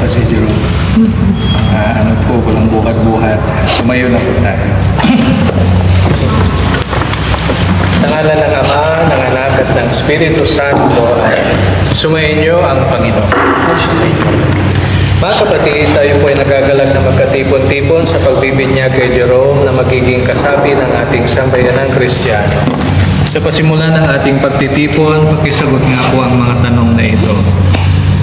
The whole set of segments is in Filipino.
si Jerome. Ano po, walang buhat-buhat. Tumayo na po tayo. Sa ngalan ng Ama, ng Anak at ng Espiritu Santo, sumayin niyo ang Panginoon. Mga kapatid, tayo po ay nagagalak na magkatipon-tipon sa pagbibinyag kay Jerome na magiging kasapi ng ating sambayanang Kristiyano. Sa pasimula ng ating pagtitipon, pakisagot nga po ang mga tanong na ito.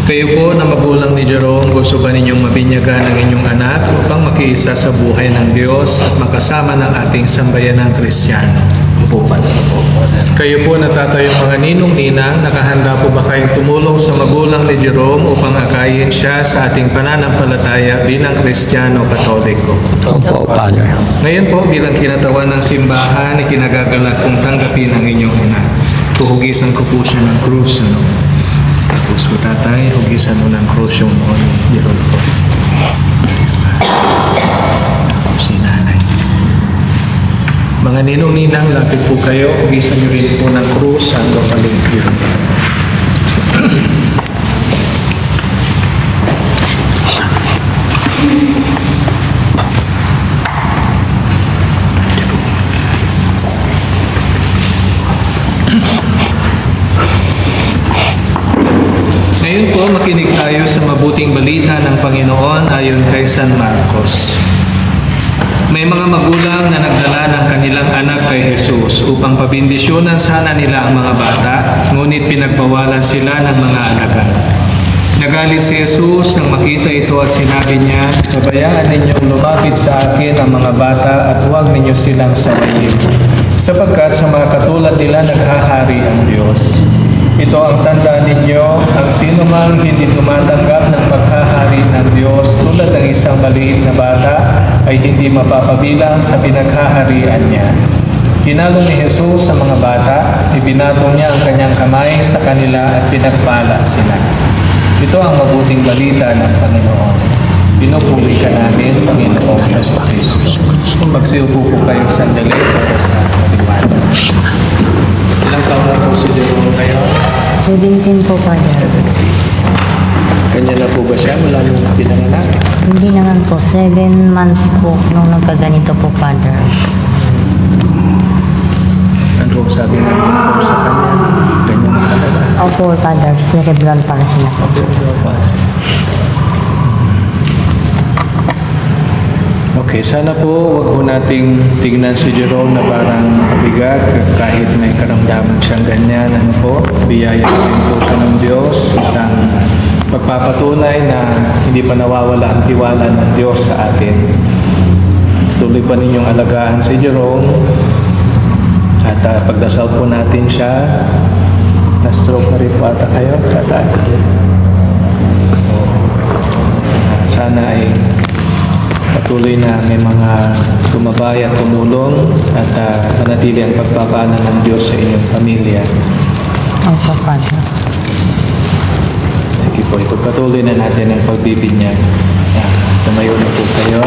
Kayo po na magulang ni Jerome, gusto ba ninyong mabinyagan ang inyong anak upang makiisa sa buhay ng Diyos at makasama ng ating sambayanang Kristiyano? Kayo po na tatayong mga ninong-ninang, nakahanda po ba kayong tumulong sa magulang ni Jerome upang akayin siya sa ating pananampalataya bilang Kristiyano Katoliko? Opo, Father. Ngayon po, bilang kinatawan ng simbahan, ikinagagalak kong tanggapin ang inyong anak. Puhugisan ko po siya ng krus. Tapos po tatay, hugisan mo ng krus yung noon ni Jerome po. Tapos si nanay. Mga ninong-ninang, lapit po kayo, hugisan niyo rin po ng krus sa Lopalimpio. Ngayon po, makinig tayo sa mabuting balita ng Panginoon ayon kay San Marcos. May mga magulang na nagdala ng kanilang anak kay Jesus upang pabindisyonan sana nila ang mga bata, ngunit pinagbawalan sila ng mga alagad. Nagalit si Jesus nang makita ito at sinabi niya, "Pabayaan ninyong lumapit sa akin ang mga bata at huwag ninyo silang sabayin, sapagkat sa mga katulad nila naghahari ang Diyos. Ito ang tanda ninyo, ang sino mang hindi tumatanggap ng paghahari ng Diyos tulad ng isang maliit na bata ay hindi mapapabilang sa pinaghaharian niya." Tinalo ni Jesus sa mga bata, ibinatong niya ang kanyang kamay sa kanila at pinagpala sila. Ito ang mabuting balita ng Panginoon. Pinupuri ka namin, Panginoong Jesucristo. Magsiupo po kayo sandali para sa paliwanag. Ilang taon na po si Jerome kayo? 17 po, Father. Kanya na po ba siya mula nung pinanganak? Hindi naman po. 7 months po nung nagkaganito po, Father. Ano po sabi ng doktor sa kanya? Kanya na talaga. Opo, Father. Cerebral palsy na po. Okay, sana po wag po nating tignan si Jerome na parang mabigat kahit may karamdaman siyang ganyan. Ano po, biyaya rin po siya ng Diyos. Isang pagpapatunay na hindi pa nawawala ang tiwala ng Diyos sa atin. Tuloy pa ninyong alagaan si Jerome at pagdasal po natin siya. Na-stroke na rin po ata kayo. Sana ay patuloy na may mga tumabay at tumulong at manatili ang pagpapaanan ng Diyos sa inyong pamilya. Opo, Father. Sige po, ipagpatuloy na natin ang pagbibinyag. Tumayo na po kayo.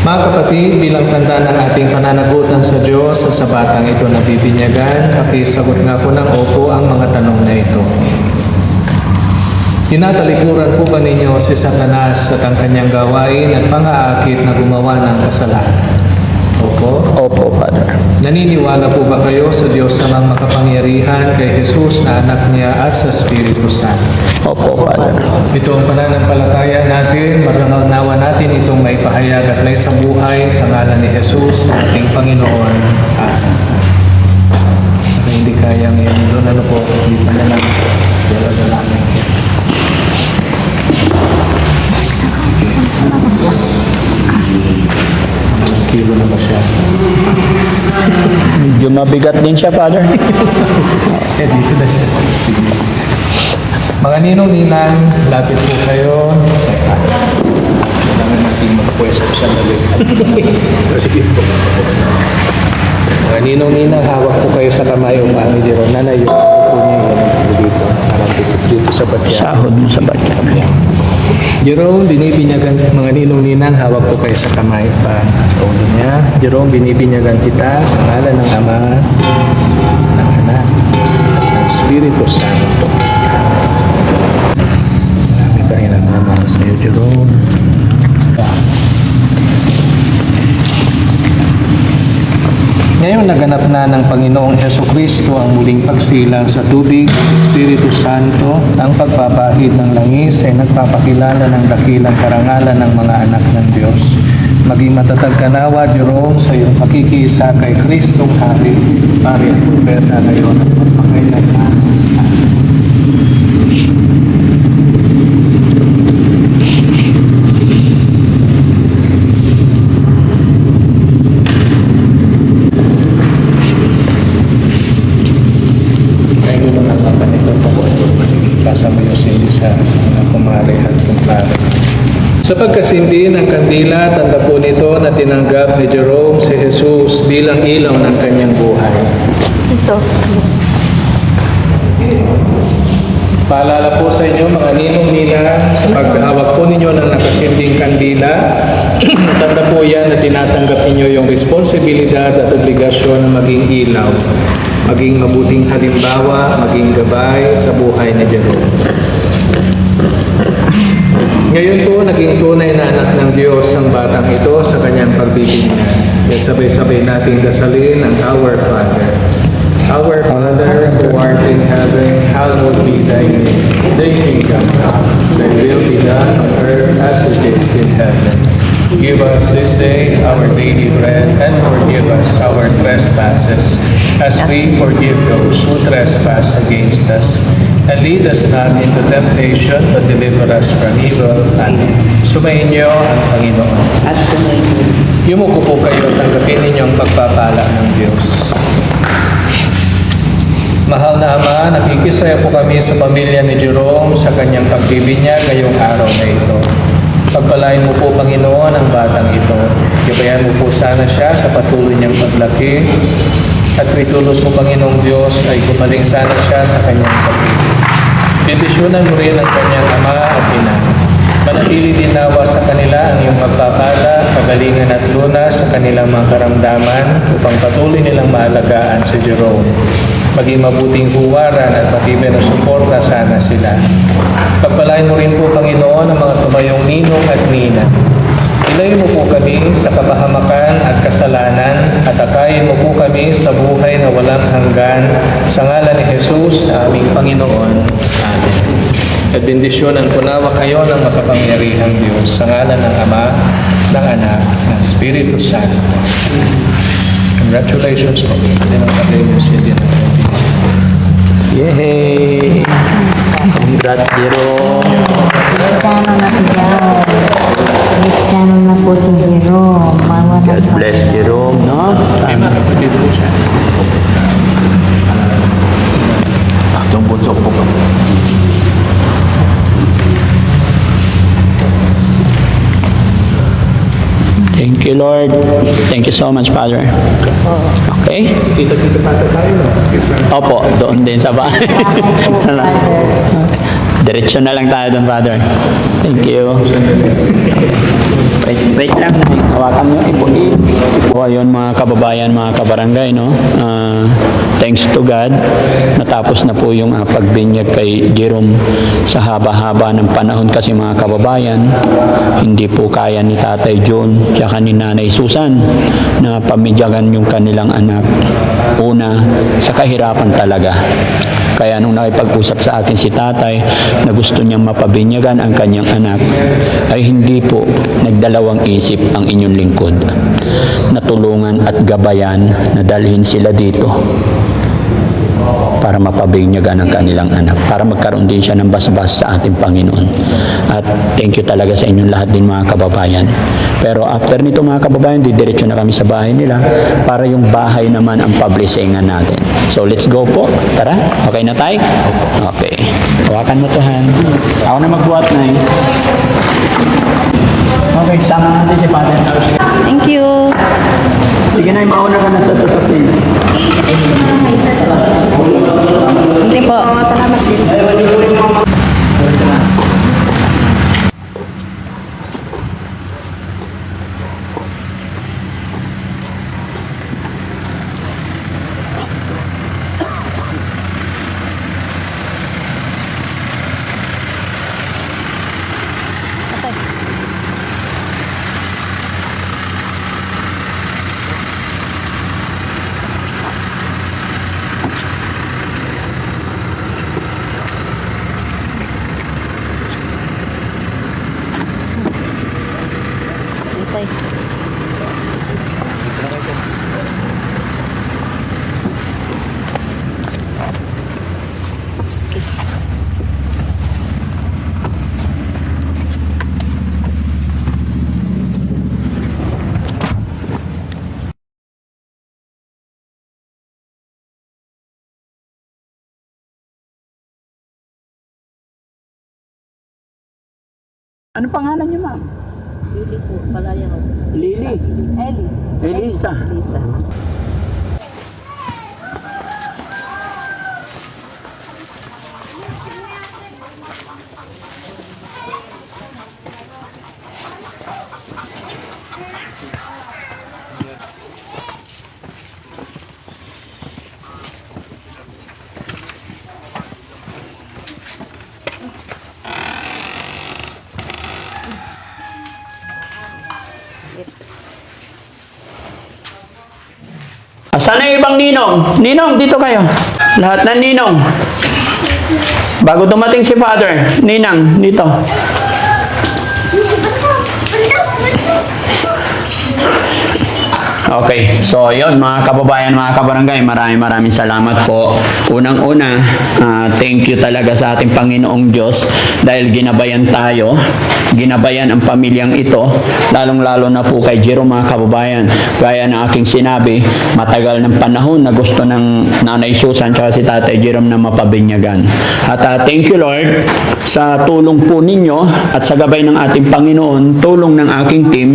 Mga kapatid, bilang tanda ng ating pananagutan sa Diyos sa batang ito na bibinyagan, pakisagot nga po ng opo ang mga tanong na ito. Tinatalikuran po ba ninyo si Satanas at ang kanyang gawain at pang-aakit na gumawa ng kasalanan? Opo. Opo, Father. Naniniwala po ba kayo sa Diyos na makapangyarihan kay Jesus na anak niya at sa Espiritu Santo? Opo, Father. Ito ang pananampalataya natin, maranaw natin itong maipahayag at may buhay sa ngalan ni Jesus na ating Panginoon. Hindi kayang yan doon, ano po, hindi pa na lang. Dala-dala kilo na ba siya? Medyo mabigat din siya, Father. Dito na siya. Sige. Mga ninong-ninang, lapit po kayo. Kailangan natin magpwesto sa lalit. Sige po. Mga ninong-ninang, hawak po kayo sa kamay o mami Jerome. Nanay, yung po niya dito. Parang dito sa batya. Sahod mo sa batya. Jerome, binibinyagan, mga ninong-ninang, hawak po kayo sa kamay pa sa ulo niya. Jerome, binibinyagan kita sa ngalan ng Ama, ng Anak, at ng Espiritu Santo. Marami pa rin ang naman sa iyo, Jerome. Ngayon naganap na ng Panginoong Hesukristo ang muling pagsilang sa tubig ng Espiritu Santo. Ang pagpapahid ng langis ay nagpapakilala ng dakilang karangalan ng mga anak ng Diyos. Maging matatag ka nawa, Jerome, sa iyong pakikisa kay Kristong Hari, Pari at Propeta ngayon at magpakailanman. Kasama yung sindi sa kumari at kumpare. Sa pagkasindi ng kandila, tanda po nito na tinanggap ni Jerome si Jesus bilang ilaw ng kanyang buhay. Ito. Paalala po sa inyo mga ninong-nina, sa paghawak po ninyo ng nakasinding kandila, tanda po yan na tinatanggap ninyo yung responsibilidad at obligasyon na maging ilaw, maging mabuting halimbawa, maging gabay sa buhay ni Jerome. Ngayon po, naging tunay na anak ng Diyos ang batang ito sa kanyang pagbibigyan. Kaya sabay-sabay nating dasalin ang Our Father. Our Father, who art in heaven, hallowed be thy name. Thy kingdom come, thy will be done on earth as it is in heaven. Give us this day our daily bread, and forgive us our trespasses, as we forgive those who trespass against us. And lead us not into temptation, but deliver us from evil. Amen. Sumayin niyo ang Panginoon. At sumayin. Yumuko po kayo, tanggapin ninyo ang pagpapala ng Diyos. Mahal na Ama, nakikisaya po kami sa pamilya ni Jerome sa kanyang pagbibinyag ngayong araw na ito. Pagpalain mo po, Panginoon, ang batang ito. Gabayan mo po sana siya sa patuloy niyang paglaki. At itulos mo, Panginoong Diyos, ay gumaling sana siya sa kanyang sakit. Bendisyonan mo rin ang kanyang ama at ina. Manatili din nawa sa kanila ang iyong pagpapala, kagalingan at lunas sa kanilang mga karamdaman upang patuloy nilang maalagaan si Jerome. Maging mabuting huwaran at matibay na suporta sana sila. Pagpalain mo rin po, Panginoon, ang mga tumayong ninong at nina. Ilayo mo po kami sa kapahamakan at kasalanan at akayin mo po kami sa buhay na walang hanggan sa ngalan ni Jesus na aming Panginoon. Amen. At bendisyonan po nawa kayo ng makapangyarihang Diyos sa ngalan ng Ama, ng Anak, ng Espiritu Santo. Congratulations po. Hindi nang pagay mo siya din. Yay! Congrats, Jerome! Cristiano na si Jerome. Cristiano na po si Jerome. God bless Jerome, no? May mga kapatid po siya. Itong buto po ka. Thank you, Lord. Thank you so much, Father. Okay? Kita-kita pa tayo, no? Opo, doon din sa bahay. Diretso na lang tayo doon, Father. Thank you. Wait lang. Hawakan mo, ipunin. O, ayun, mga kababayan, mga kabarangay, no? Thanks to God, natapos na po yung pagbinyag kay Jerome sa haba-haba ng panahon kasi mga kababayan, hindi po kaya ni Tatay John tsaka ni Nanay Susan na pamidyagan yung kanilang anak. Una, sa kahirapan talaga. Kaya nung nakipag-usap sa akin si tatay na gusto niyang mapabinyagan ang kanyang anak, ay hindi po nagdalawang isip ang inyong lingkod. Natulungan at gabayan na dalhin sila dito para mapabinyagan ang kanilang anak, para magkaroon din siya ng basbas sa ating Panginoon. At thank you talaga sa inyong lahat din mga kababayan. Pero after nito mga kababayan, didiretso na kami sa bahay nila para yung bahay naman ang publishingan natin. So let's go po. Tara, okay na tayo? Okay. Hawakan mo to, Han. Ako na magbuhat na eh. Okay, sama natin si Father. Thank you. Sige na, mauna ka na sa sasapin. Hindi po. Salamat din. Ano pangalan niyo, ma'am? Lili po, Palayaw. Lili. Eli. Elisa. Lisa. Saan na yung ibang ninong? Ninong, dito kayo. Lahat ng ninong. Bago dumating si Father, Ninang, dito. Okay, so yun mga kababayan, mga kabarangay, maraming salamat po. Unang-una, thank you talaga sa ating Panginoong Diyos dahil ginabayan tayo, ginabayan ang pamilyang ito, lalong-lalo na po kay Jerome, mga kababayan. Gaya ng aking sinabi, matagal ng panahon na gusto ng Nanay Susan at si Tatay Jerome na mapabinyagan. At thank you Lord sa tulong po ninyo at sa gabay ng ating Panginoon, tulong ng aking team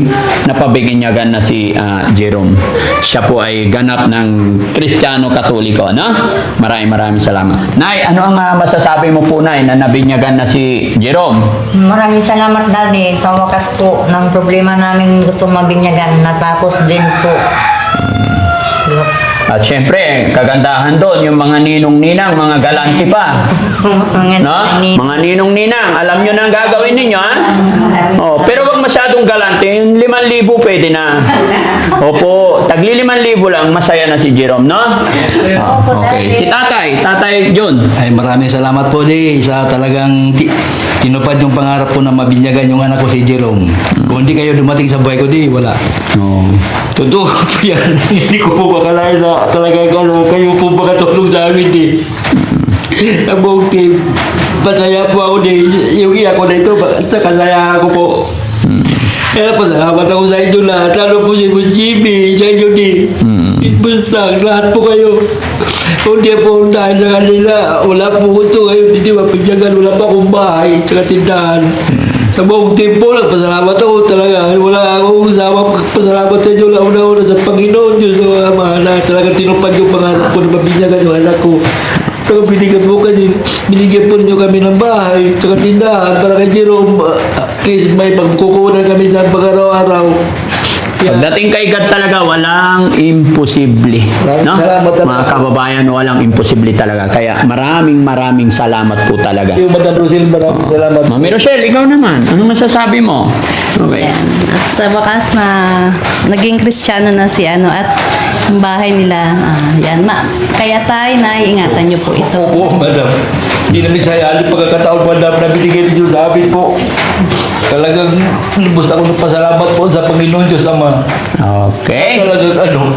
na pabinyagan na si Jerome. Siya po ay ganap ng Kristiyano Katoliko, no? Maraming salamat. Nay, ano ang masasabi mo po, Nay, na nabinyagan na si Jerome? Maraming salamat, Daddy. Sa wakas po ng problema namin gusto mabinyagan, natapos din po. At syempre, kagandahan doon, yung mga ninong-ninang, mga galanti pa. No? Mga ninong-ninang, alam nyo na ang gagawin ninyo, ha? Oh, pero wag masyadong galante, yung 5,000 pwede na. Opo, tagli 5,000 lang, masaya na si Jerome, no? Okay, si Tatay John. Ay maraming salamat po sa talagang tinupad yung pangarap ko na mabinyagan yung anak ko si Jerome. Kung hindi kayo dumating sa buhay ko, wala. Oh. Totoo po yan. Hindi ko po makalain na talagang kayo po makatulong sa amin Ang buong team. Masaya po ako yung iyak ko na ito, kasaya ako po. Kaya pasalamat ako sa inyo lahat. Lalo po si Jimmy, sa inyo Basta, lahat po kayo. Kung di po dahil sa kanila, wala po ito ngayon. Hindi mapinyagan, wala pa akong bahay, tsaka tindahan. Sa buong team po, pasalamat ako talaga. Wala akong usama. Pasalamat sa inyo una-una sa Panginoon. Diyos na mga mahal na talaga tinupad yung pangarap ko na mabinyagan yung anak ko. Tsaka binigyan po ninyo kami ng bahay, tsaka tindahan para kay Jerome. Kasi may pagkukunan kami sa pag-araw-araw. Pagdating kay God talaga, walang imposible. No? Salamat talaga. Mga kababayan, walang imposible talaga. Kaya maraming salamat po talaga. Yung Madam Rosil, maraming salamat. Mami Rochelle, ikaw naman. Anong masasabi mo? Okay. Yan. At sa wakas na naging Kristiyano na si at yung bahay nila, yan kaya tayo na iingatan niyo po ito. Oo, Madam. Hindi namin sayali pagkakataon, Madam, na binigyan niyo namin po. Talagang lubos ako ng pasalamat po sa Panginoon Diyos Ama. Okay. Talagang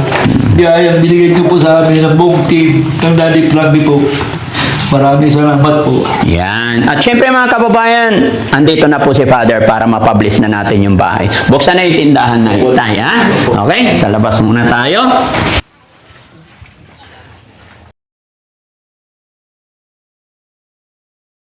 biyayang binigyan niyo po sa amin ng buong team ng Daddy Frankie po. Maraming salamat po. Yan. At syempre mga kababayan, andito na po si Father para mapublish na natin yung bahay. Buksan na yung tindahan na tayo, ha? Okay? Sa labas muna tayo.